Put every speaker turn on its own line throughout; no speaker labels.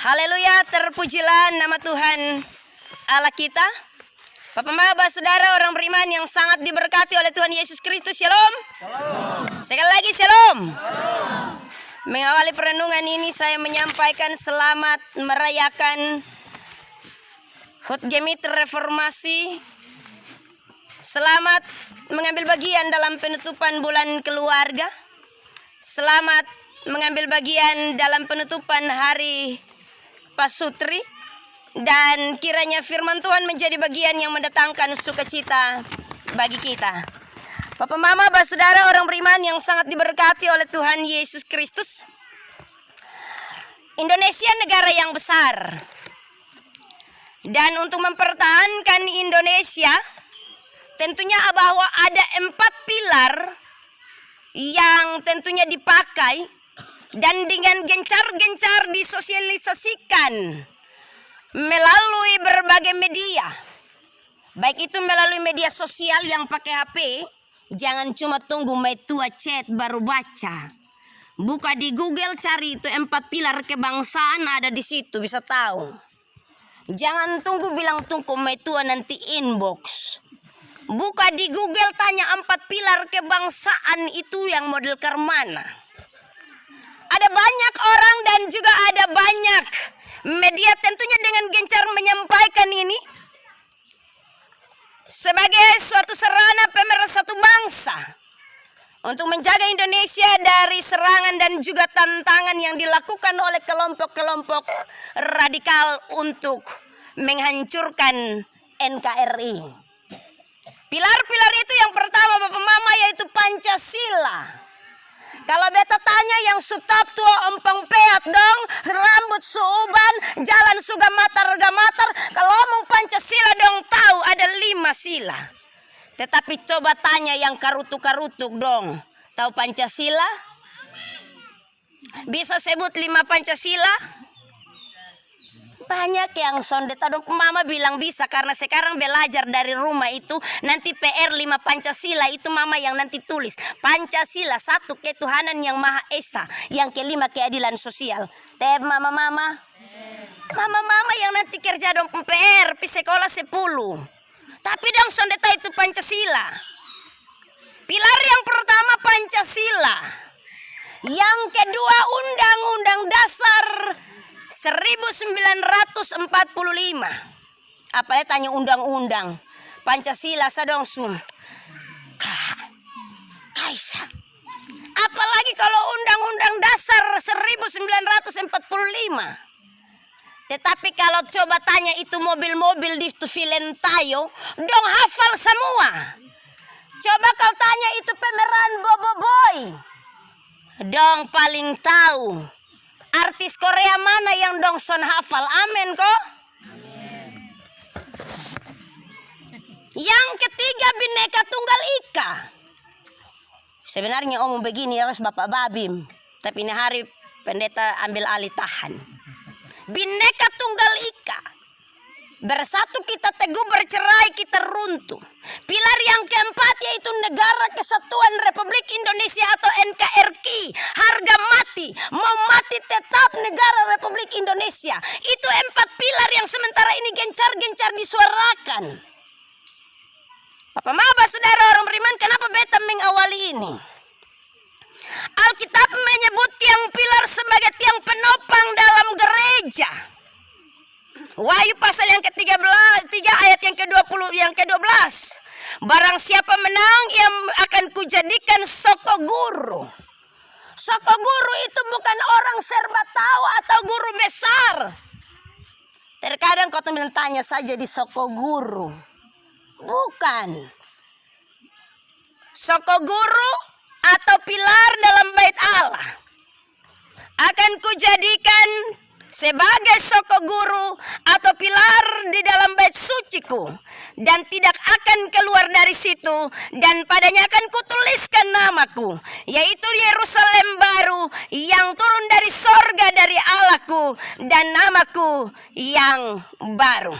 Haleluya, terpujilah nama Tuhan Allah kita. Bapak Maba, saudara orang beriman yang sangat diberkati oleh Tuhan Yesus Kristus. Shalom. Sekali lagi shalom. Mengawali perenungan ini saya menyampaikan selamat merayakan Hut Gemit Reformasi. Selamat mengambil bagian dalam penutupan bulan keluarga. Selamat mengambil bagian dalam penutupan hari Pasutri. Dan kiranya firman Tuhan menjadi bagian yang mendatangkan sukacita bagi kita. Bapak Mama, saudara orang beriman yang sangat diberkati oleh Tuhan Yesus Kristus. Indonesia negara yang besar. Dan untuk mempertahankan Indonesia, tentunya bahwa ada 4 pilar yang tentunya dipakai dan dengan gencar-gencar disosialisasikan melalui berbagai media. Baik itu melalui media sosial yang pakai HP. Jangan cuma tunggu metua chat baru baca. Buka di Google, cari itu 4 pilar kebangsaan, ada di situ bisa tahu. Jangan tunggu bilang tunggu metua nanti inbox. Buka di Google, tanya 4 pilar kebangsaan itu yang model mana. Ada banyak orang dan juga ada banyak media tentunya dengan gencar menyampaikan ini sebagai suatu sarana pemersatu bangsa untuk menjaga Indonesia dari serangan dan juga tantangan yang dilakukan oleh kelompok-kelompok radikal untuk menghancurkan NKRI. Pilar-pilar itu yang pertama Bapak Mama yaitu Pancasila. Kalau beta tanya yang sutap tua empang peat dong, rambut suuban, jalan suga matar-gamatar, kalau ngomong Pancasila dong tahu ada 5 sila. Tetapi coba tanya yang karutuk-karutuk dong, tahu Pancasila? Bisa sebut 5 Pancasila? Banyak yang sondeta dong. Mama bilang bisa karena sekarang belajar dari rumah itu nanti PR 5 Pancasila itu mama yang nanti tulis. Pancasila 1 ketuhanan yang Maha Esa, yang kelima keadilan sosial. Teh mama-mama. Mama-mama yang nanti kerja dong PR pi sekolah 10. Tapi dong sondeta itu Pancasila. Pilar yang pertama Pancasila. Yang kedua Undang-Undang Dasar 1945. Apa ya tanya undang-undang Pancasila sadong sun. Kaisa. Apalagi kalau undang-undang dasar 1945. Tetapi kalau coba tanya itu mobil-mobil di Filentayo, dong hafal semua. Coba kalau tanya itu pemeran Boboiboy, dong paling tahu. Artis Korea mana yang dongson hafal? Amin kok. Amin. Yang ketiga Bhinneka Tunggal Ika. Sebenarnya omong begini harus Bapak Babim, tapi ini hari pendeta ambil alih tahan. Bhinneka Tunggal Ika. Bersatu kita teguh, bercerai kita runtuh. Pilar yang keempat yaitu Negara Kesatuan Republik Indonesia atau NKRI. Harga mati, mau mati tetap Negara Republik Indonesia. Itu 4 pilar yang sementara ini gencar-gencar disuarakan. Bapak Maba, saudara orang beriman, kenapa beta mengawali ini? Alkitab menyebut tiang pilar sebagai tiang penopang dalam gereja. Wahyu pasal yang ke-13 ayat yang ke-12. Barang siapa menang, ia akan kujadikan soko guru. Soko guru itu bukan orang serba tahu atau guru besar. Terkadang kau tanya saja di soko guru. Bukan. Soko guru atau pilar dalam bait Allah akan kujadikan sebagai soko guru atau pilar di dalam bait suciku, dan tidak akan keluar dari situ, dan padanya akan kutuliskan namaku, yaitu Yerusalem baru yang turun dari sorga dari Allahku, dan namaku yang baru.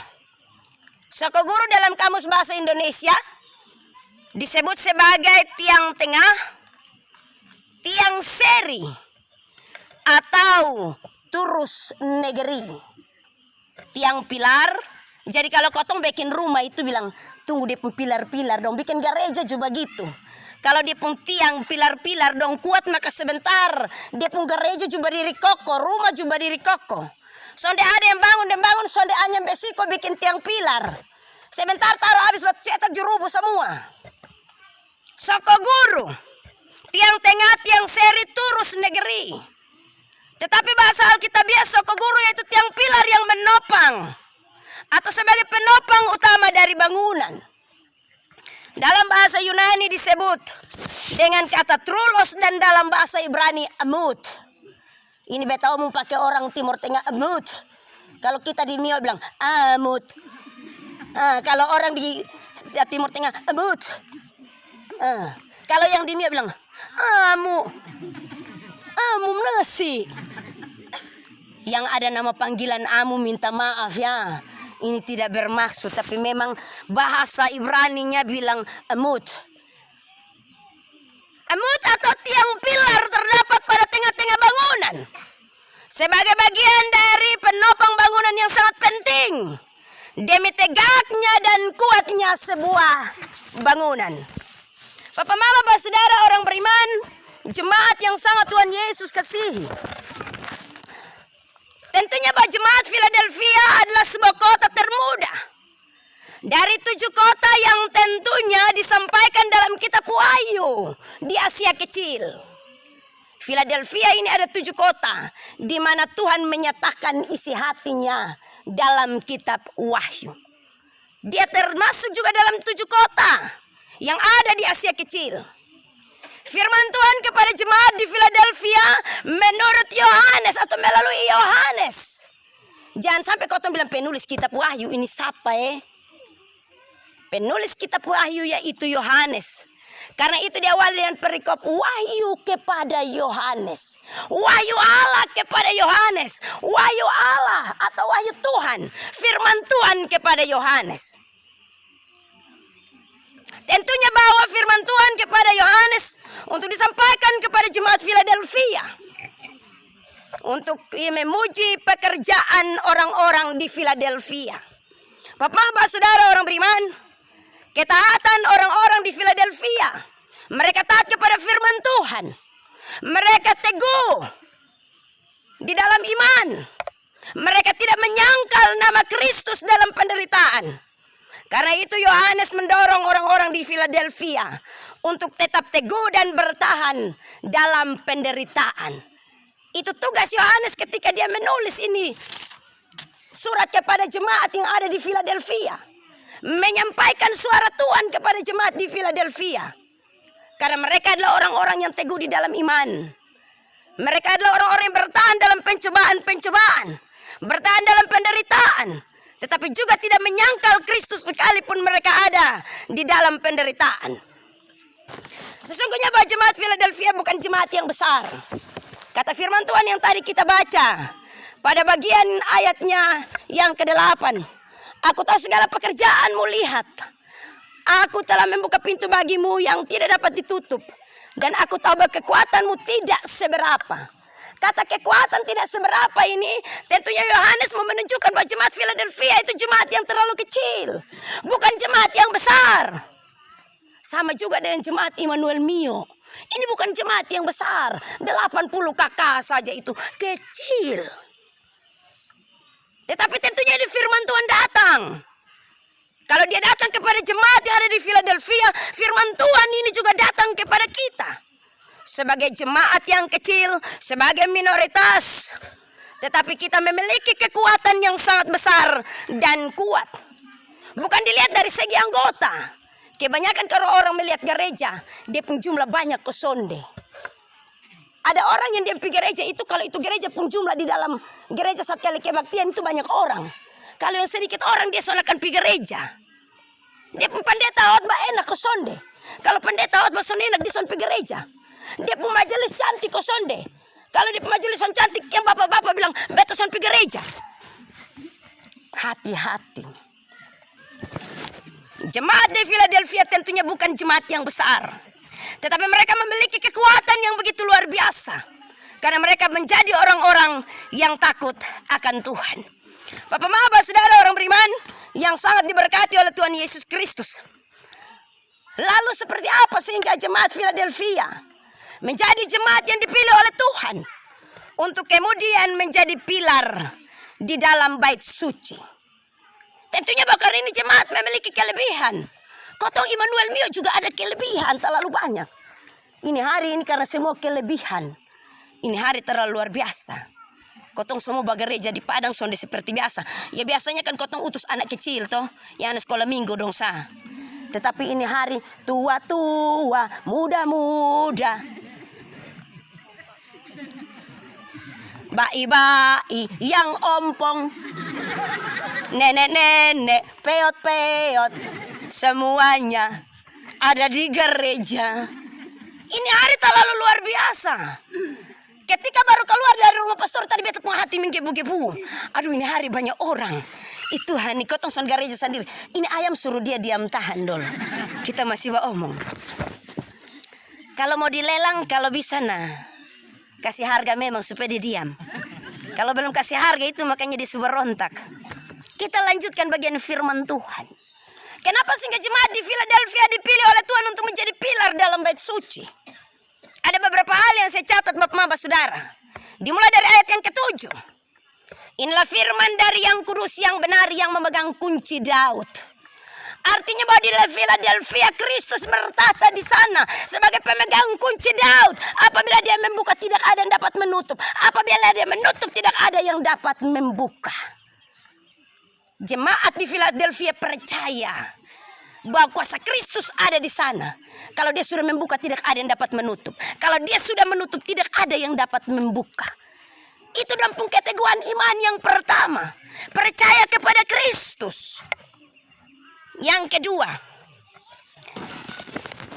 Soko guru dalam Kamus Bahasa Indonesia disebut sebagai tiang tengah, tiang seri, atau turus negeri. Tiang pilar. Jadi kalau kotong bikin rumah itu bilang, tunggu dia pun pilar-pilar dong. Bikin gereja juga gitu. Kalau dia pun tiang pilar-pilar dong kuat, maka sebentar dia pun gereja juga diri kokoh, rumah juga diri kokoh. Sonde ada yang bangun, sonde anyam besiko bikin tiang pilar. Sebentar taruh habis batu cetak jurubu semua. Soko guru, tiang tengah, tiang seri, turus negeri. Tetapi bahasa Alkitabiah soko guru yaitu tiang pilar yang menopang atau sebagai penopang utama dari bangunan. Dalam bahasa Yunani disebut dengan kata trulos dan dalam bahasa Ibrani amut. Ini beta umum pakai orang Timur Tengah amut. Kalau kita di Mio bilang amut. Kalau orang di Timur Tengah amut. Kalau yang di Mio bilang amu nasi. Yang ada nama panggilan amu minta maaf ya. Ini tidak bermaksud, tapi memang bahasa Ibraninya bilang amut. Amut atau tiang pilar terdapat pada tengah-tengah bangunan. Sebagai bagian dari penopang bangunan yang sangat penting. Demi tegaknya dan kuatnya sebuah bangunan. Bapak mama, bapak saudara orang beriman, jemaat yang sangat Tuhan Yesus kasihi. Tentunya bahwa jemaat Philadelphia adalah sebuah kota termuda dari 7 kota yang tentunya disampaikan dalam kitab Wahyu di Asia Kecil. Philadelphia ini ada 7 kota di mana Tuhan menyatakan isi hatinya dalam kitab Wahyu. Dia termasuk juga dalam 7 kota yang ada di Asia Kecil. Firman Tuhan kepada jemaat di Philadelphia menurut Yohanes atau melalui Yohanes. Jangan sampai kau bilang penulis kitab Wahyu ini siapa Penulis kitab Wahyu yaitu Yohanes. Karena itu diawali dengan perikop wahyu kepada Yohanes. Wahyu Allah kepada Yohanes. Wahyu Allah atau wahyu Tuhan. Firman Tuhan kepada Yohanes. Tentunya bahwa firman Tuhan kepada Yohanes untuk disampaikan kepada jemaat Philadelphia. Untuk memuji pekerjaan orang-orang di Philadelphia. Bapak, saudara orang beriman. Ketaatan orang-orang di Philadelphia. Mereka taat kepada firman Tuhan. Mereka teguh di dalam iman. Mereka tidak menyangkal nama Kristus dalam penderitaan. Karena itu Yohanes mendorong orang-orang di Philadelphia untuk tetap teguh dan bertahan dalam penderitaan. Itu tugas Yohanes ketika dia menulis ini surat kepada jemaat yang ada di Philadelphia. Menyampaikan suara Tuhan kepada jemaat di Philadelphia. Karena mereka adalah orang-orang yang teguh di dalam iman. Mereka adalah orang-orang yang bertahan dalam pencobaan-pencobaan. Bertahan dalam penderitaan. Tetapi juga tidak menyangkal Kristus sekalipun mereka ada di dalam penderitaan. Sesungguhnya bahwa jemaat Philadelphia bukan jemaat yang besar. Kata firman Tuhan yang tadi kita baca pada bagian ayatnya yang ke-8. Aku tahu segala pekerjaanmu, lihat. Aku telah membuka pintu bagimu yang tidak dapat ditutup. Dan aku tahu bahwa kekuatanmu tidak seberapa. Kata kekuatan tidak seberapa ini tentunya Yohanes mau menunjukkan bahwa jemaat Philadelphia itu jemaat yang terlalu kecil. Bukan jemaat yang besar. Sama juga dengan jemaat Immanuel Mio. Ini bukan jemaat yang besar. 80 kakak saja itu kecil. Tetapi tentunya di firman Tuhan datang. Kalau dia datang kepada jemaat yang ada di Philadelphia, firman Tuhan ini juga datang kepada kita. Sebagai jemaat yang kecil, sebagai minoritas. Tetapi kita memiliki kekuatan yang sangat besar dan kuat. Bukan dilihat dari segi anggota. Kebanyakan kalau orang melihat gereja, dia pun jumlah banyak kesonde. Ada orang yang dia pergi gereja itu, kalau itu gereja pun jumlah di dalam gereja saat kali kebaktian itu banyak orang. Kalau yang sedikit orang dia soalkan pergi gereja. Dia pun pendeta khotbah enak kesonde. Kalau pendeta khotbah sonde enak dia pergi gereja. Dia pun majelis cantik kesonde. Kalau di majelis cantik yang bapak-bapak bilang beta son pergi gereja. Hati-hati. Jemaat di Philadelphia tentunya bukan jemaat yang besar. Tetapi mereka memiliki kekuatan yang begitu luar biasa. Karena mereka menjadi orang-orang yang takut akan Tuhan. Bapak Maba, saudara orang beriman yang sangat diberkati oleh Tuhan Yesus Kristus. Lalu seperti apa sehingga jemaat Philadelphia menjadi jemaat yang dipilih oleh Tuhan untuk kemudian menjadi pilar di dalam bait suci? Tentunya bakar ini jemaat memiliki kelebihan. Kotong Immanuel Mio juga ada kelebihan terlalu banyak. Ini hari ini karena semua kelebihan. Ini hari terlalu luar biasa. Kotong semua gereja di Padang sonde seperti biasa. Ya biasanya kan kotong utus anak kecil toh, yang anak sekolah minggu dong sah. Tetapi ini hari tua-tua, muda-muda, bai-bai yang ompong, nenek-nenek, peot-peot, semuanya ada di gereja. Ini hari terlalu luar biasa. Ketika baru keluar dari rumah pastor tadi betul hati menggebu-gebu. Aduh, ini hari banyak orang. Itu hani kotong son gereja sendiri. Ini ayam suruh dia diam tahan dulu. Kita masih omong. Kalau mau dilelang, kalau bisa kasih harga memang supaya dia diam. Kalau belum kasih harga itu makanya dia berontak. Kita lanjutkan bagian firman Tuhan. Kenapa sehingga jemaat di Philadelphia dipilih oleh Tuhan untuk menjadi pilar dalam bait suci? Ada beberapa hal yang saya catat Bapak Maba Saudara. Dimulai dari ayat yang ke-7. Inilah firman dari yang kudus yang benar yang memegang kunci Daud. Artinya bahwa di Philadelphia Kristus bertahta di sana sebagai pemegang kunci Daud. Apabila dia membuka tidak ada yang dapat menutup. Apabila dia menutup tidak ada yang dapat membuka. Jemaat di Philadelphia percaya bahwa kuasa Kristus ada di sana. Kalau dia sudah membuka tidak ada yang dapat menutup. Kalau dia sudah menutup tidak ada yang dapat membuka. Itu dalam pengkategoran iman yang pertama. Percaya kepada Kristus. Yang kedua,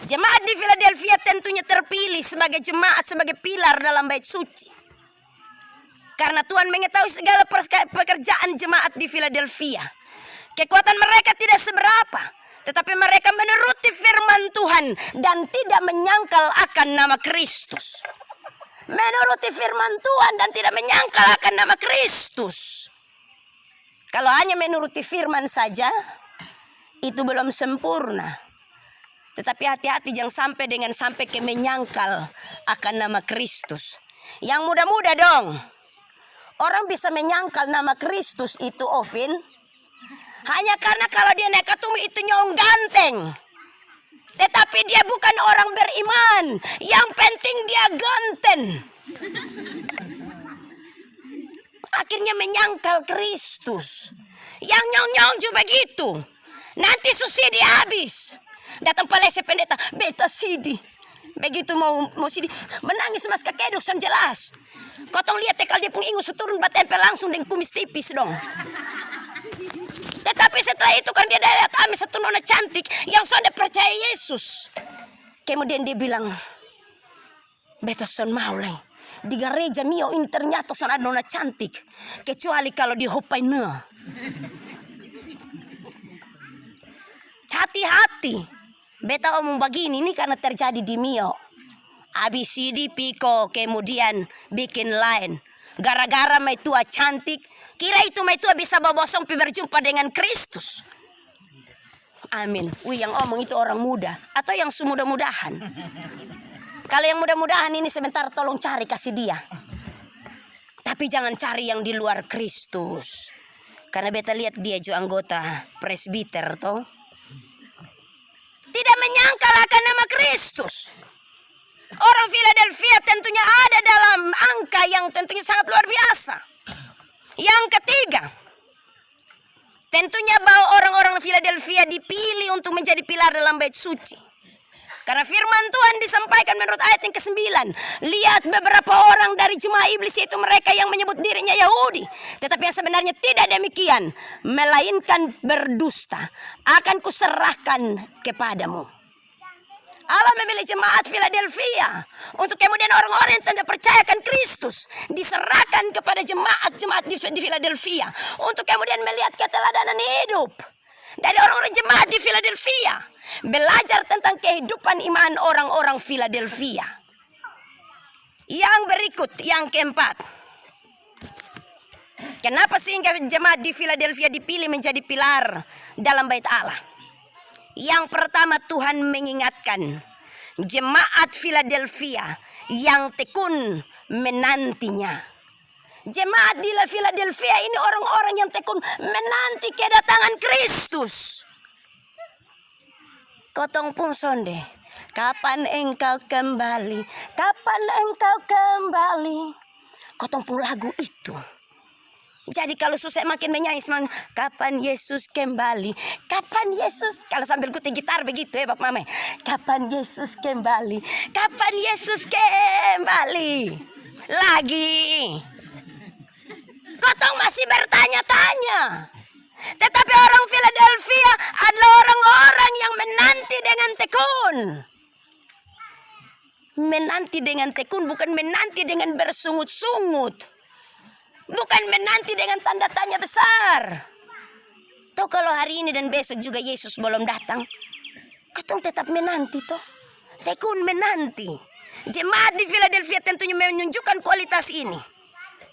jemaat di Philadelphia tentunya terpilih sebagai jemaat, sebagai pilar dalam bait suci. Karena Tuhan mengetahui segala pekerjaan jemaat di Philadelphia. Kekuatan mereka tidak seberapa, tetapi mereka menuruti firman Tuhan dan tidak menyangkal akan nama Kristus. Menuruti firman Tuhan dan tidak menyangkal akan nama Kristus. Kalau hanya menuruti firman saja, itu belum sempurna. Tetapi hati-hati jangan sampai ke menyangkal akan nama Kristus. Yang muda-muda dong. Orang bisa menyangkal nama Kristus itu Ovin. Hanya karena kalau dia naik ketemu itu nyong ganteng. Tetapi dia bukan orang beriman. Yang penting dia ganteng. Akhirnya menyangkal Kristus. Yang nyong-nyong juga begitu. Nanti subsidi habis. Datang palese pendeta, beta sidi. Begitu mau sidi, menangis mas kekedok san jelas. Kotong lihat tekal dia pun ingus turun batempel langsung dengan kumis tipis dong. Tetapi setelah itu kan dia lihat kami satu nona cantik yang sudah percaya Yesus. Kemudian dia bilang, beta son mau leng. Di gereja Mio ini ternyata son ada nona cantik. Kecuali kalau di Hopaina. Hati-hati. Beta omong begini ini karena terjadi di Mio. ABCD Piko kemudian bikin lain. Gara-gara mai tua cantik. Kira itu mai tua bisa bobosong pi berjumpa dengan Kristus. Amin. Yang omong itu orang muda. Atau yang semudah-mudahan. Kalau yang mudah-mudahan ini sebentar tolong cari kasih dia. Tapi jangan cari yang di luar Kristus. Karena beta lihat dia juga anggota presbiter toh. Tidak menyangkal akan nama Kristus. Orang Philadelphia tentunya ada dalam angka yang tentunya sangat luar biasa. Yang ketiga, tentunya bahwa orang-orang Philadelphia dipilih untuk menjadi pilar dalam bait suci. Karena firman Tuhan disampaikan menurut ayat yang ke-9. Lihat beberapa orang dari jemaah iblis yaitu mereka yang menyebut dirinya Yahudi. Tetapi yang sebenarnya tidak demikian. Melainkan berdusta. Akan kuserahkan kepadamu. Allah memilih jemaat Philadelphia. Untuk kemudian orang-orang yang tidak percayakan Kristus. Diserahkan kepada jemaat-jemaat di Philadelphia. Untuk kemudian melihat keteladanan hidup. Dari orang-orang jemaat di Philadelphia. Belajar tentang kehidupan iman orang-orang Philadelphia. Yang berikut, yang keempat. Kenapa sehingga jemaat di Philadelphia dipilih menjadi pilar dalam bait Allah? Yang pertama, Tuhan mengingatkan jemaat Philadelphia yang tekun menantinya. Jemaat di Philadelphia ini orang-orang yang tekun menanti kedatangan Kristus. Kotong pun sonde, kapan engkau kembali? Kapan engkau kembali? Kotong pun lagu itu. Jadi kalau susah makin menyanyi semangat, kapan Yesus kembali? Kapan Yesus? Kalau sambil kutik gitar begitu ya Bapak Mama. Kapan Yesus kembali? Kapan Yesus kembali? Lagi. Kotong masih bertanya-tanya. Tetapi orang Philadelphia adalah orang-orang yang menanti dengan tekun. Menanti dengan tekun, bukan menanti dengan bersungut-sungut. Bukan menanti dengan tanda tanya besar. Toh kalau hari ini dan besok juga Yesus belum datang, kotong tetap menanti toh. Tekun menanti. Jemaat di Philadelphia tentunya menunjukkan kualitas ini.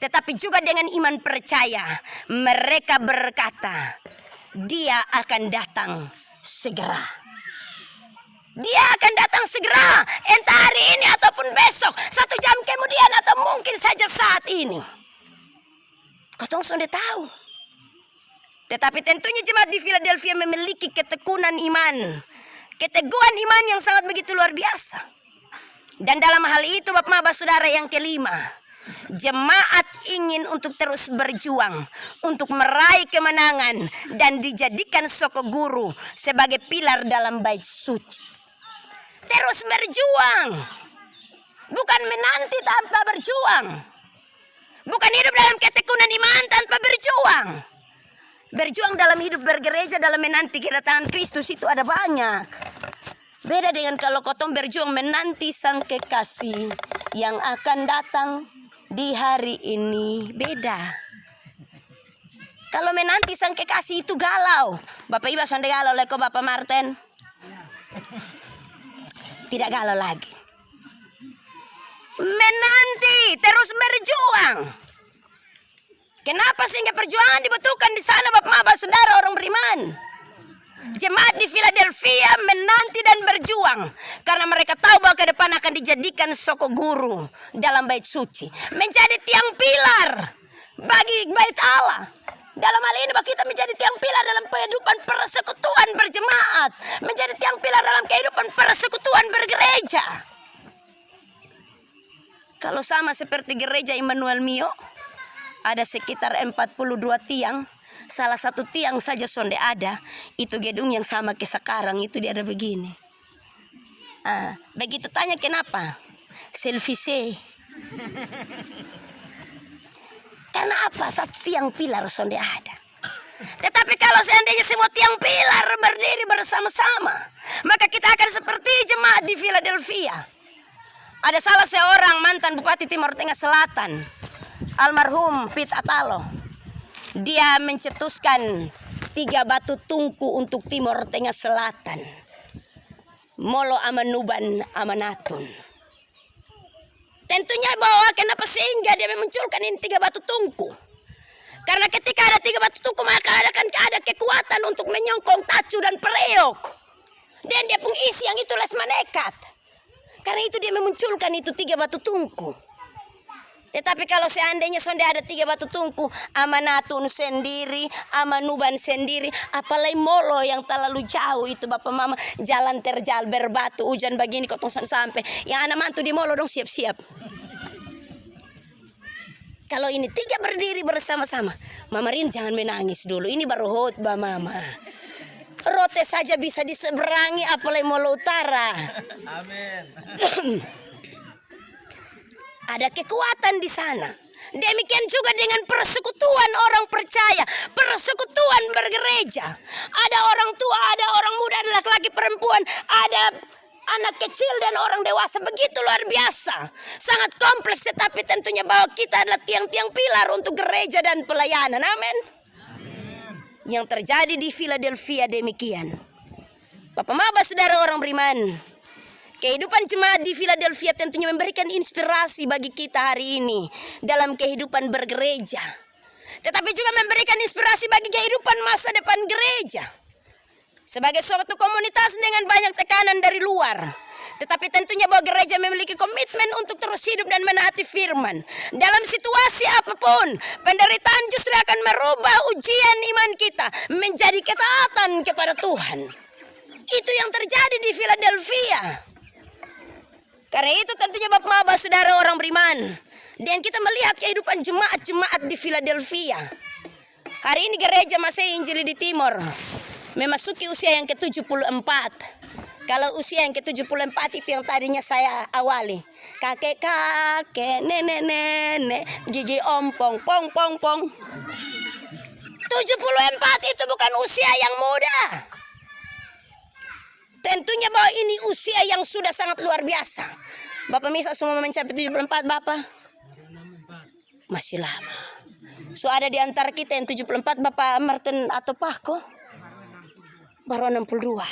Tetapi juga dengan iman percaya, mereka berkata, Dia akan datang segera. Dia akan datang segera, entah hari ini ataupun besok, 1 jam kemudian atau mungkin saja saat ini. Kotong sudah tahu. Tetapi tentunya jemaat di Philadelphia memiliki ketekunan iman. Keteguhan iman yang sangat begitu luar biasa. Dan dalam hal itu Bapak Saudara yang kelima, jemaat ingin untuk terus berjuang untuk meraih kemenangan dan dijadikan soko guru sebagai pilar dalam bait suci. Terus berjuang. Bukan menanti tanpa berjuang. Bukan hidup dalam ketekunan iman tanpa berjuang. Berjuang dalam hidup bergereja dalam menanti kedatangan Kristus itu ada banyak. Beda dengan kalau kotong berjuang menanti sang kekasih yang akan datang di hari ini. Beda. Kalau menanti sang kekasih itu galau. Bapak Iba sonde galau leko Bapak Martin. Tidak galau lagi. Menanti, terus berjuang. Kenapa sehingga perjuangan dibutuhkan di sana Bapak Saudara orang beriman? Jemaat di Philadelphia menanti dan berjuang karena mereka tahu bahwa ke depan akan dijadikan soko guru dalam bait suci, menjadi tiang pilar bagi bait Allah. Dalam hal ini kita menjadi tiang pilar dalam kehidupan persekutuan berjemaat, menjadi tiang pilar dalam kehidupan persekutuan bergereja. Kalau sama seperti gereja Immanuel Mio, ada sekitar 42 tiang. Salah satu tiang saja sonde ada. Itu gedung yang sama ke sekarang. Itu dia ada begini. Begitu tanya kenapa? Selfie. Karena apa? Satu tiang pilar sonde ada. Tetapi kalau seandainya semua tiang pilar berdiri bersama-sama, maka kita akan seperti jemaat di Philadelphia. Ada salah seorang mantan Bupati Timur Tengah Selatan, almarhum Pit Atalo. Dia mencetuskan 3 batu tungku untuk Timur Tengah Selatan. Molo Amanuban Amanatun. Tentunya bahwa kenapa sehingga dia memunculkan ini 3 batu tungku. Karena ketika ada 3 batu tungku maka ada kekuatan untuk menyongkong tacu dan periuk. Dan dia pun isi yang itu les manekat. Karena itu dia memunculkan itu 3 batu tungku. Tetapi kalau seandainya sonde ada 3 batu tungku, Amanatun sendiri, Amanuban sendiri, apalagi Molo yang terlalu jauh itu Bapak Mama, jalan terjal berbatu, hujan begini kotong sampai. Yang anak mantu di Molo dong siap-siap. Kalau ini 3 berdiri bersama-sama, Mama Rin jangan menangis dulu, ini baru khotbah Mama. Rote saja bisa diseberangi apalagi Molo Utara.
Amin.
Ada kekuatan di sana. Demikian juga dengan persekutuan orang percaya, persekutuan bergereja. Ada orang tua, ada orang muda, ada laki-laki perempuan, ada anak kecil dan orang dewasa. Begitu luar biasa. Sangat kompleks, tetapi tentunya bahwa kita adalah tiang-tiang pilar untuk gereja dan pelayanan. Amin. Yang terjadi di Philadelphia demikian. Bapak Maba Saudara orang beriman, Kehidupan jemaat di Philadelphia tentunya memberikan inspirasi bagi kita hari ini dalam kehidupan bergereja. Tetapi juga memberikan inspirasi bagi kehidupan masa depan gereja. Sebagai suatu komunitas dengan banyak tekanan dari luar, tetapi tentunya bahwa gereja memiliki komitmen untuk terus hidup dan menaati firman. Dalam situasi apapun, penderitaan justru akan merubah ujian iman kita menjadi ketaatan kepada Tuhan. Itu yang terjadi di Philadelphia. Karena itu tentunya Bapak saudara orang beriman, dan kita melihat kehidupan jemaat-jemaat di Philadelphia. Hari ini gereja Masih Injili di Timor memasuki usia yang ke-74. Kalau usia yang ke-74 itu yang tadinya saya awali. Kakek-kakek, nenek-nenek, gigi ompong, pong. 74 itu bukan usia yang muda. Tentunya bahwa ini usia yang sudah sangat luar biasa. Bapak bisa semua mencapai 74 Bapak? Masih lama. So ada di antara kita yang 74 Bapak Martin atau Pako? Baru 62.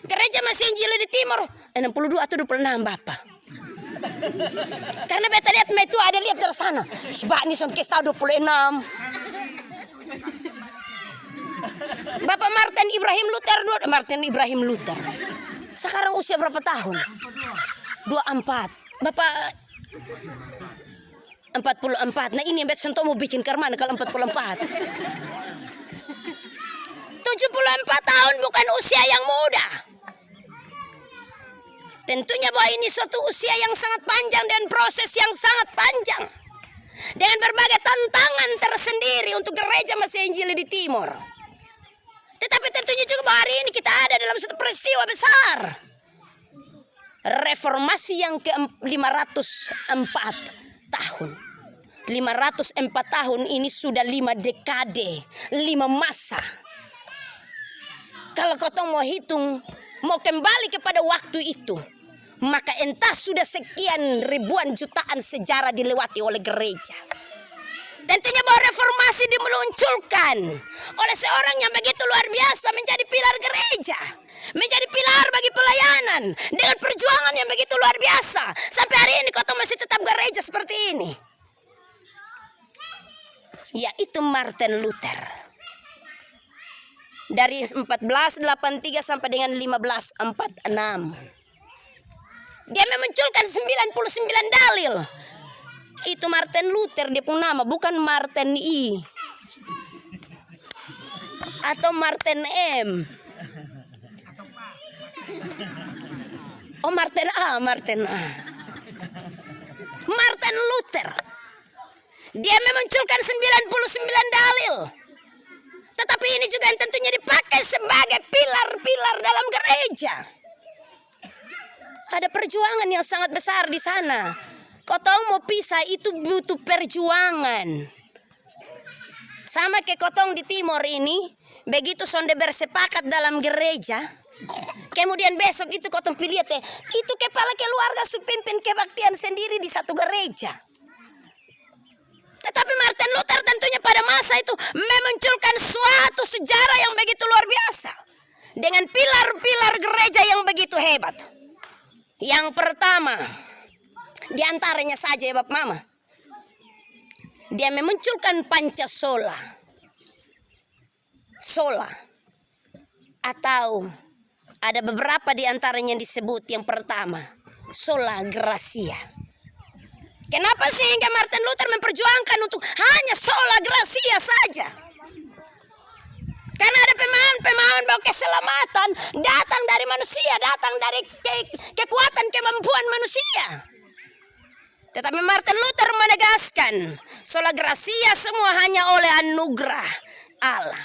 Gereja Masih Injili di Timor 62 atau 26 Bapak. Karena beta lihat itu ada lihat dari sana. Sebab ini sampai 26. Bapak Martin Ibrahim Luther. Sekarang usia berapa tahun? 24. Bapak 44. Nah ini yang bet mau bikin karmana kalau 44. 74 tahun bukan usia yang muda. Tentunya bahwa ini suatu usia yang sangat panjang dan proses yang sangat panjang. Dengan berbagai tantangan tersendiri untuk gereja Masih Injili di Timor. Tetapi tentunya juga bahwa hari ini kita ada dalam suatu peristiwa besar. Reformasi yang ke-504 tahun. 504 tahun ini sudah 5 dekade, 5 masa. Kalau kau mau hitung, mau kembali kepada waktu itu, maka entah sudah sekian ribuan jutaan sejarah dilewati oleh gereja. Tentunya bahwa reformasi dimunculkan oleh seorang yang begitu luar biasa menjadi pilar gereja, menjadi pilar bagi pelayanan dengan perjuangan yang begitu luar biasa. Sampai hari ini kau masih tetap gereja seperti ini. Yaitu Martin Luther. Dari 1483 sampai dengan 1546. Dia memunculkan 99 dalil. Itu Martin Luther dia punya nama, bukan Martin I. Atau Martin M. Oh Martin A. Martin Luther. Dia memunculkan 99 dalil. Tetapi ini juga yang tentunya dipakai sebagai pilar-pilar dalam gereja. Ada perjuangan yang sangat besar di sana. Kau tahu mau pisah itu butuh perjuangan. Sama kayak kotong di Timor ini, begitu sonde bersepakat dalam gereja, kemudian besok itu kotong pilih itu kepala keluarga pimpin kebaktian sendiri di satu gereja. Tetapi Martin Luther tentunya pada masa itu memunculkan suatu sejarah yang begitu luar biasa. Dengan pilar-pilar gereja yang begitu hebat. Yang pertama, di antaranya saja ya Bapak Mama. Dia memunculkan Pancasola. Sola. Atau ada beberapa di antaranya yang disebut yang pertama. Sola Gratia. Kenapa sehingga Martin Luther memperjuangkan untuk hanya sola gratia saja? Karena ada pemahaman bahwa keselamatan datang dari manusia, datang dari kekuatan kemampuan manusia. Tetapi Martin Luther menegaskan, sola gratia semua hanya oleh anugerah Allah.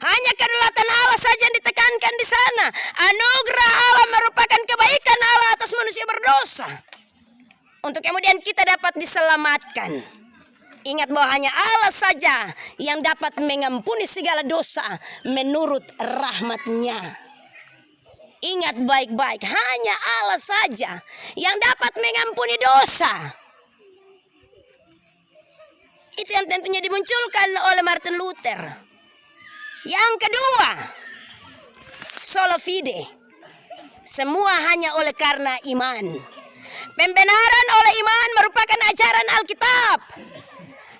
Hanya kedaulatan Allah saja yang ditekankan di sana. Anugerah Allah merupakan kebaikan Allah atas manusia berdosa. Untuk kemudian kita dapat diselamatkan. Ingat bahwa hanya Allah saja yang dapat mengampuni segala dosa menurut rahmat-Nya. Ingat baik-baik, hanya Allah saja yang dapat mengampuni dosa. Itu yang tentunya dimunculkan oleh Martin Luther. Yang kedua, sola fide. Semua hanya oleh karena iman. Pembenaran oleh iman merupakan ajaran Alkitab.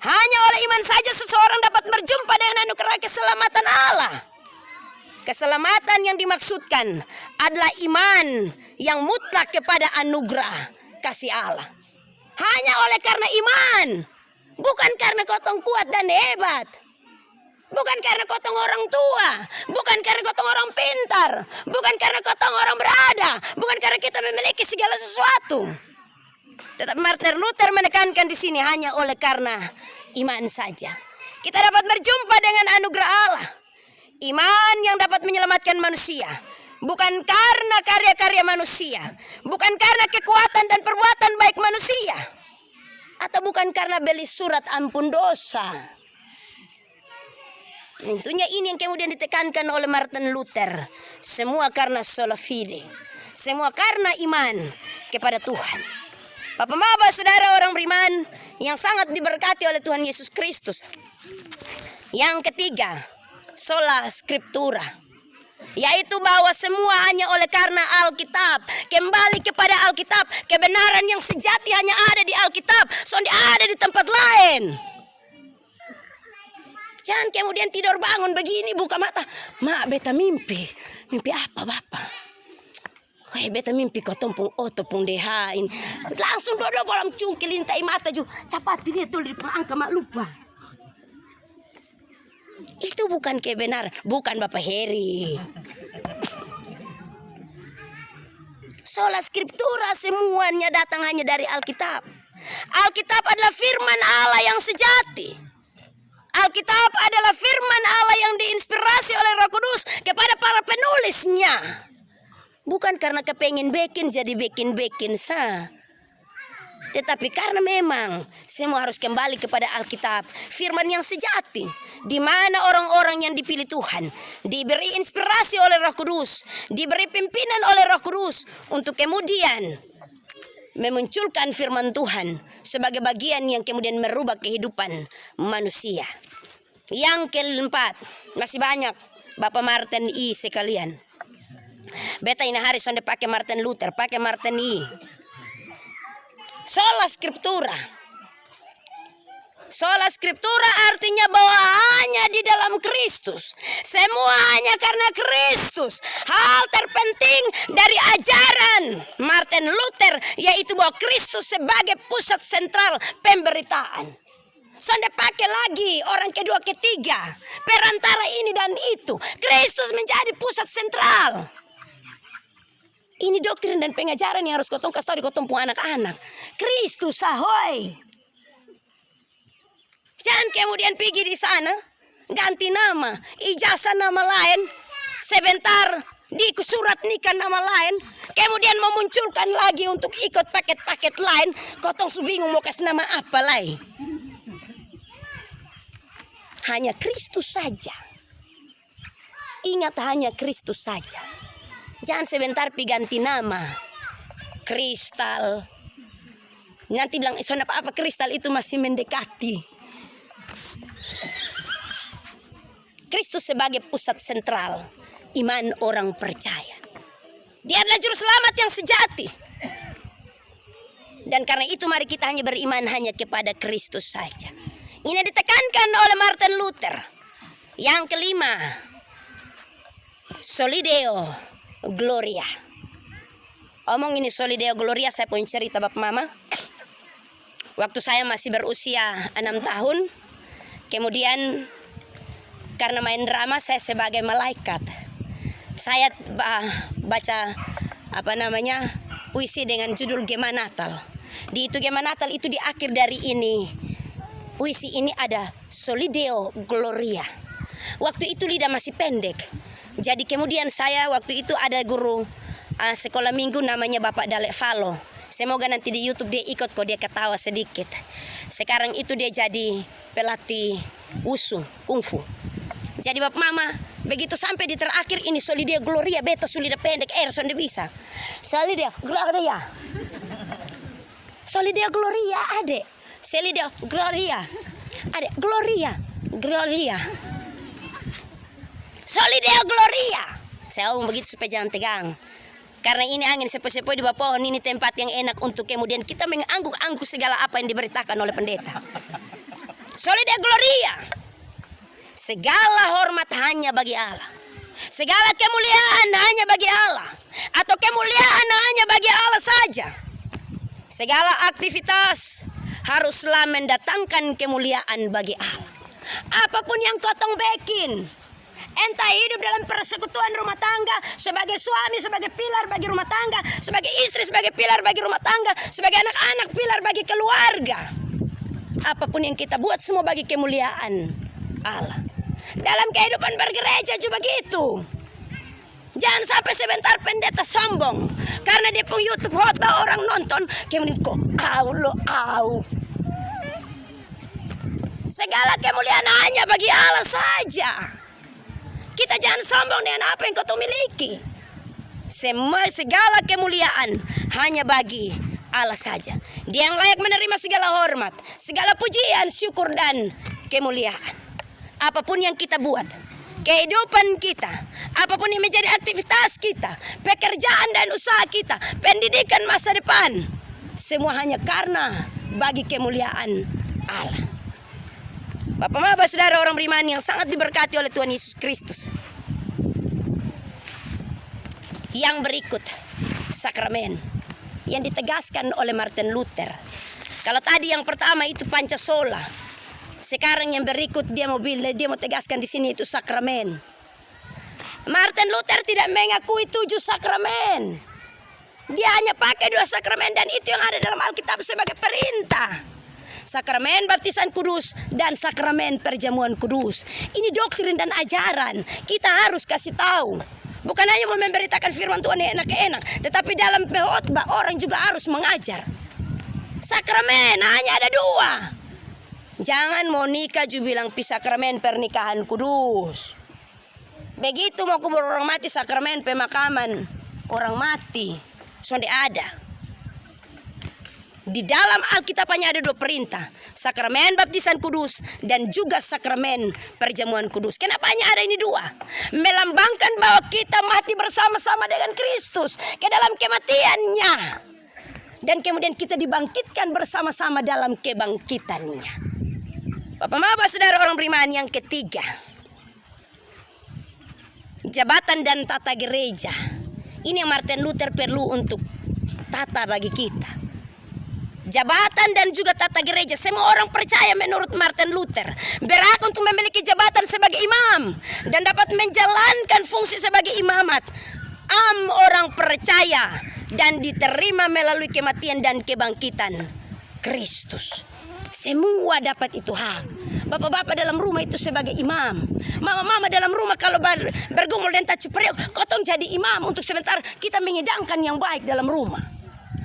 Hanya oleh iman saja seseorang dapat berjumpa dengan anugerah keselamatan Allah. Keselamatan yang dimaksudkan adalah iman yang mutlak kepada anugerah kasih Allah. Hanya oleh karena iman. Bukan karena kotong kuat dan hebat. Bukan karena kotong orang tua. Bukan karena kotong orang pintar. Bukan karena kotong orang berada. Bukan karena kita memiliki segala sesuatu. Tetapi Martin Luther menekankan di sini hanya oleh karena iman saja. Kita dapat berjumpa dengan anugerah Allah. Iman yang dapat menyelamatkan manusia. Bukan karena karya-karya manusia. Bukan karena kekuatan dan perbuatan baik manusia. Atau bukan karena beli surat ampun dosa. Tentunya ini yang kemudian ditekankan oleh Martin Luther. Semua karena sola fide. Semua karena iman kepada Tuhan. Bapak, Mama, saudara orang beriman yang sangat diberkati oleh Tuhan Yesus Kristus. Yang ketiga, sola scriptura, yaitu bahwa semua hanya oleh karena Alkitab. Kembali kepada Alkitab. Kebenaran yang sejati hanya ada di Alkitab, soalnya ada di tempat lain. Jangan kemudian tidur bangun begini, buka mata, mak beta mimpi. Mimpi apa Bapak? Wah, beta mimpi kau tompung oto pung dehain. Langsung dodo bolam cungkil lintai mata ju. Capat pilih tuh di perangka mak lupa. Itu bukan kebenaran, bukan Bapak Heri. Sola scriptura semuanya datang hanya dari Alkitab. Alkitab adalah firman Allah yang sejati. Alkitab adalah firman Allah yang diinspirasi oleh Roh Kudus kepada para penulisnya. Bukan karena kepengin bikin jadi bikin sah. Tetapi karena memang semua harus kembali kepada Alkitab, firman yang sejati, di mana orang-orang yang dipilih Tuhan diberi inspirasi oleh Roh Kudus, diberi pimpinan oleh Roh Kudus untuk kemudian memunculkan firman Tuhan sebagai bagian yang kemudian merubah kehidupan manusia. Yang keempat, masih banyak Bapak Martin I sekalian. Beta ini hari sonde pakai Martin Luther, pakai Martin I. Sola scriptura. Sola scriptura artinya bahwa hanya di dalam Kristus. Semua hanya karena Kristus. Hal terpenting dari ajaran Martin Luther yaitu bahwa Kristus sebagai pusat sentral pemberitaan. Sonde pakai lagi orang kedua ketiga. Perantara ini dan itu. Kristus menjadi pusat sentral. Ini doktrin dan pengajaran yang harus kotong kasih tahu di kotong pun anak-anak. Kristus ahoy. Jangan kemudian pergi di sana, ganti nama, ijazah nama lain, sebentar di surat nikah nama lain, kemudian memunculkan lagi untuk ikut paket-paket lain, kotong bingung mau kasih nama apa lain. Hanya Kristus saja. Ingat, hanya Kristus saja. Jangan sebentar ganti nama. Kristal. Nanti bilang, apa kristal itu masih mendekati. Kristus sebagai pusat sentral iman orang percaya. Dia adalah juru selamat yang sejati. Dan karena itu mari kita hanya beriman hanya kepada Kristus saja. Ini ditekankan oleh Martin Luther. Yang kelima, Soli Deo Gloria. Omong ini Soli Deo Gloria, saya punya cerita Bapak Mama. Waktu saya masih berusia 6 tahun, kemudian karena main drama saya sebagai malaikat. Saya baca puisi dengan judul Gema Natal. Di itu Gema Natal itu di akhir dari ini puisi ini ada Soli Deo Gloria. Waktu itu lidah masih pendek. Jadi kemudian saya waktu itu ada guru sekolah minggu namanya Bapak Dalek Falo. Semoga nanti di YouTube dia ikut kok, dia ketawa sedikit. Sekarang itu dia jadi pelatih wushu, kungfu. Jadi Bapak Mama, begitu sampai di terakhir ini Soli Deo Gloria, beta sulidah pendek, sonde bisa. Soli Deo Gloria. Soli Deo Gloria, adek. Soli Deo Gloria. Adek, Gloria. Gloria. Soli Deo Gloria. Saya ngomong begitu supaya jangan tegang. Karena ini angin sepoi-sepoi di bawah pohon, ini tempat yang enak untuk kemudian kita mengangguk-angguk segala apa yang diberitakan oleh pendeta. Soli Deo Gloria. Segala hormat hanya bagi Allah. Segala kemuliaan hanya bagi Allah. Atau kemuliaan hanya bagi Allah saja. Segala aktivitas haruslah mendatangkan kemuliaan bagi Allah. Apapun yang kotong bekin, entah hidup dalam persekutuan rumah tangga, sebagai suami, sebagai pilar bagi rumah tangga, sebagai istri, sebagai pilar bagi rumah tangga, sebagai anak-anak, pilar bagi keluarga. Apapun yang kita buat semua bagi kemuliaan Allah. Dalam kehidupan bergereja juga begitu. Jangan sampai sebentar pendeta sombong karena dia pun YouTube khotbah orang nonton, kemudian kok au. Segala kemuliaan hanya bagi Allah saja. Kita jangan sombong dengan apa yang kau miliki. Segala kemuliaan hanya bagi Allah saja. Dia yang layak menerima segala hormat, segala pujian, syukur dan kemuliaan. Apapun yang kita buat, kehidupan kita, apapun yang menjadi aktivitas kita, pekerjaan dan usaha kita, pendidikan masa depan, semua hanya karena bagi kemuliaan Allah. Bapak-bapak, saudara orang beriman yang sangat diberkati oleh Tuhan Yesus Kristus. Yang berikut, sakramen yang ditegaskan oleh Martin Luther. Kalau tadi yang pertama itu Pancasola, sekarang yang berikut dia mau tegaskan di sini itu sakramen. Martin Luther tidak mengakui 7 sakramen. Dia hanya pakai 2 sakramen dan itu yang ada dalam Alkitab sebagai perintah. Sakramen baptisan kudus dan sakramen perjamuan kudus. Ini doktrin dan ajaran. Kita harus kasih tahu. Bukan hanya memberitakan firman Tuhan yang enak-enak, tetapi dalam khotbah orang juga harus mengajar. Sakramen hanya ada 2. Jangan mau nikah juga bilang sakramen pernikahan kudus. Begitu mau kubur orang mati, sakramen pemakaman orang mati. Sudah ada. Di dalam Alkitab hanya ada 2 perintah. Sakramen baptisan kudus dan juga sakramen perjamuan kudus. Kenapa hanya ada ini 2? Melambangkan bahwa kita mati bersama-sama dengan Kristus ke dalam kematiannya. Dan kemudian kita dibangkitkan bersama-sama dalam kebangkitannya. Bapak-bapak, saudara orang beriman yang ketiga, jabatan dan tata gereja. Ini yang Martin Luther perlu untuk tata bagi kita. Jabatan dan juga tata gereja. Semua orang percaya menurut Martin Luther berhak untuk memiliki jabatan sebagai imam dan dapat menjalankan fungsi sebagai imamat. Orang percaya dan diterima melalui kematian dan kebangkitan Kristus. Semua dapat itu hak. Bapak-bapak dalam rumah itu sebagai imam. Mama-mama dalam rumah kalau bergumul dan tak cupriok, kotong jadi imam untuk sebentar kita mengidangkan yang baik dalam rumah.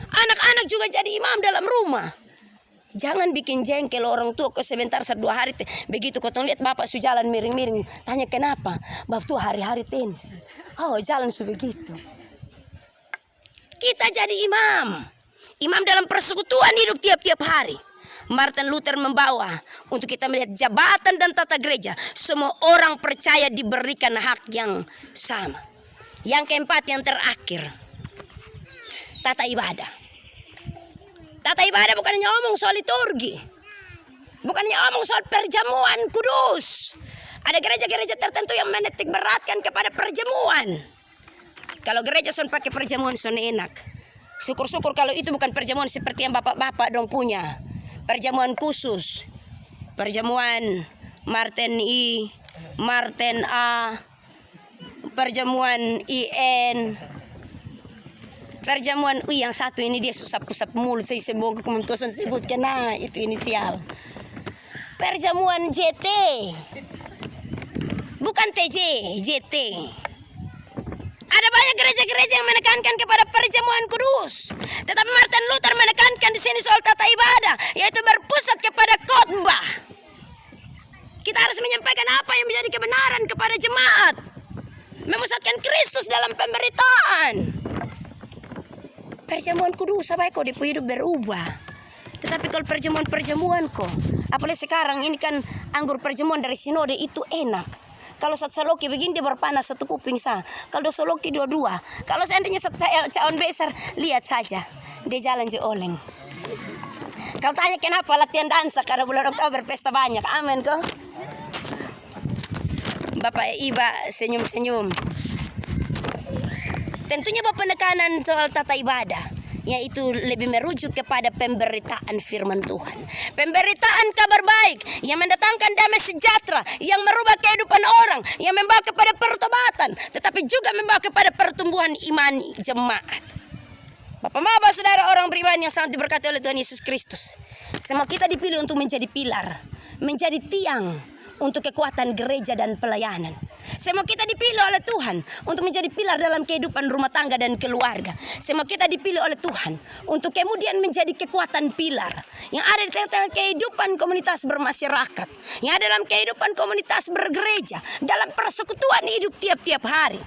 Anak-anak juga jadi imam dalam rumah. Jangan bikin jengkel orang tua ke sebentar 1-2 hari. Begitu kotong lihat bapak su jalan miring-miring, tanya kenapa? Bapak tuh hari-hari tenis. Oh, jalan su begitu. Kita jadi imam. Imam dalam persekutuan hidup tiap-tiap hari. Martin Luther membawa untuk kita melihat jabatan dan tata gereja. Semua orang percaya diberikan hak yang sama. Yang keempat, yang terakhir, tata ibadah. Tata ibadah bukan hanya omong soal liturgi. Bukan hanya omong soal perjamuan kudus. Ada gereja-gereja tertentu yang menitik beratkan kepada perjamuan. Kalau gereja son pakai perjamuan son enak. Syukur-syukur kalau itu bukan perjamuan seperti yang bapak-bapak dong punya. Perjamuan khusus. Perjamuan Martin I, Martin A, perjamuan IN. Perjamuan yang satu ini dia susap-susap mulut. Saya semoga kementosan sebutkan. Nah, itu inisial. Perjamuan JT. Bukan TJ, JT. Ada banyak gereja-gereja yang menekankan kepada perjamuan kudus. Tetapi Martin Luther menekankan di sini soal tata ibadah, yaitu berpusat kepada khotbah. Kita harus menyampaikan apa yang menjadi kebenaran kepada jemaat. Memusatkan Kristus dalam pemberitaan. Perjamuan kudus sampai kau hidup berubah. Tetapi kalau perjamuan kok, apalagi sekarang ini kan anggur perjamuan dari sinode itu enak. Kalau satu saloki begini dia berpanas satu kuping sah. Kalau dua saloki dua-dua. Kalau seandainya satu cawan besar, lihat saja dia jalan je oleng. Kalau tanya kenapa latihan dansa, karena bulan Oktober pesta banyak. Amin kok. Bapak Iba senyum-senyum. Tentunya Bapak penekanan soal tata ibadah, yaitu lebih merujuk kepada pemberitaan firman Tuhan. Pemberitaan kabar baik yang mendatangkan damai sejahtera, yang merubah kehidupan orang, yang membawa kepada pertobatan, tetapi juga membawa kepada pertumbuhan iman jemaat. Bapak-bapak, saudara orang beriman yang sangat diberkati oleh Tuhan Yesus Kristus, semua kita dipilih untuk menjadi pilar, menjadi tiang untuk kekuatan gereja dan pelayanan. Semua kita dipilih oleh Tuhan untuk menjadi pilar dalam kehidupan rumah tangga dan keluarga. Semua kita dipilih oleh Tuhan untuk kemudian menjadi kekuatan pilar yang ada di tengah-tengah kehidupan komunitas bermasyarakat, yang ada dalam kehidupan komunitas bergereja, dalam persekutuan hidup tiap-tiap hari.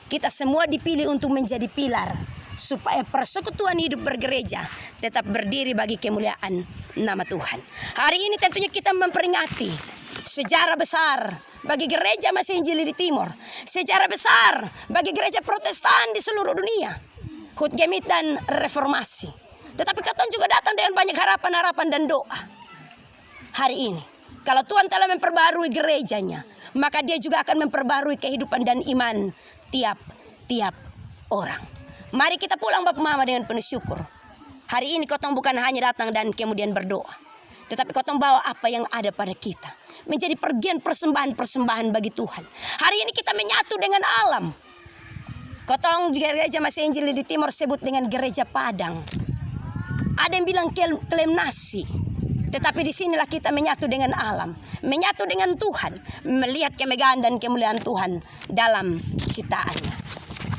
Kita semua dipilih untuk menjadi pilar supaya persekutuan hidup bergereja tetap berdiri bagi kemuliaan nama Tuhan. Hari ini tentunya kita memperingati sejarah besar bagi gereja Masih Injili di Timur, sejarah besar bagi gereja Protestan di seluruh dunia, Hut Gemit dan reformasi. Tetapi kita juga datang dengan banyak harapan-harapan dan doa. Hari ini, kalau Tuhan telah memperbarui gerejanya, maka Dia juga akan memperbarui kehidupan dan iman tiap-tiap orang. Mari kita pulang Bapak Mama dengan penuh syukur. Hari ini kotong bukan hanya datang dan kemudian berdoa, tetapi kotong bawa apa yang ada pada kita, menjadi pergian persembahan-persembahan bagi Tuhan. Hari ini kita menyatu dengan alam. Kotong gereja Masih Injili di Timur sebut dengan gereja Padang. Ada yang bilang klaim nasi, tetapi disinilah kita menyatu dengan alam, menyatu dengan Tuhan, melihat kemegahan dan kemuliaan Tuhan dalam ciptaannya.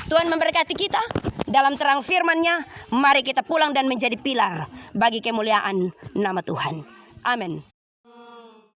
Tuhan memberkati kita dalam terang firman-Nya. Mari kita pulang dan menjadi pilar bagi kemuliaan nama Tuhan. Amin.